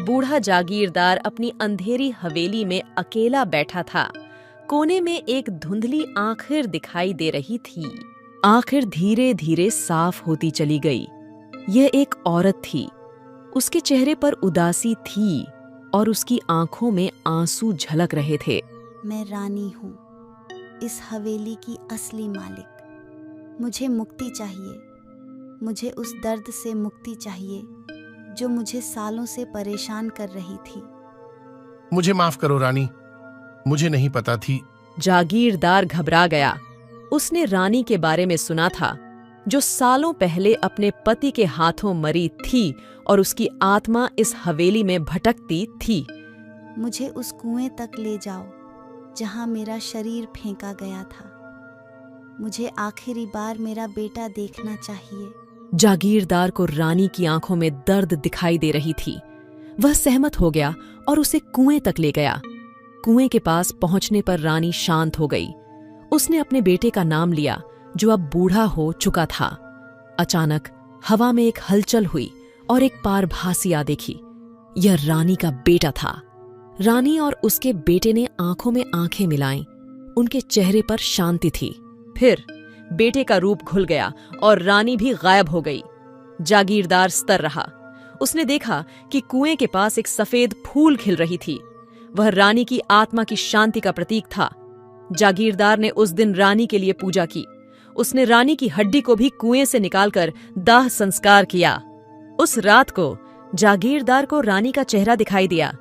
बूढ़ा जागीरदार अपनी अंधेरी हवेली में अकेला बैठा था। कोने में एक धुंधली आखिर दिखाई दे रही थी। आखिर धीरे धीरे साफ होती चली गई। यह एक औरत थी। उसके चेहरे पर उदासी थी और उसकी आंखों में आंसू झलक रहे थे। मैं रानी हूँ, इस हवेली की असली मालिक। मुझे मुक्ति चाहिए। मुझे उस दर्द से मुक्ति चाहिए जो मुझे सालों से परेशान कर रही थी। मुझे माफ करो रानी, मुझे नहीं पता थी। जागीरदार घबरा गया। उसने रानी के बारे में सुना था, जो सालों पहले अपने पति के हाथों मरी थी और उसकी आत्मा इस हवेली में भटकती थी। मुझे उस कुएं तक ले जाओ जहां मेरा शरीर फेंका गया था। मुझे आखिरी बार मेरा बेटा देखना चाहिए। जागीरदार को रानी की आंखों में दर्द दिखाई दे रही थी। वह सहमत हो गया और उसे कुएं तक ले गया। कुएं के पास पहुंचने पर रानी शांत हो गई। उसने अपने बेटे का नाम लिया, जो अब बूढ़ा हो चुका था। अचानक हवा में एक हलचल हुई और एक पारभासिया देखी। यह रानी का बेटा था। रानी और उसके बेटे ने आंखों में आंखें मिलाईं। उनके चेहरे पर शांति थी। फिर बेटे का रूप घुल गया और रानी भी गायब हो गई। जागीरदार स्तर रहा। उसने देखा कि कुएं के पास एक सफेद फूल खिल रही थी। वह रानी की आत्मा की शांति का प्रतीक था। जागीरदार ने उस दिन रानी के लिए पूजा की। उसने रानी की हड्डी को भी कुएं से निकालकर दाह संस्कार किया। उस रात को जागीरदार को रानी का चेहरा दिखाई दिया।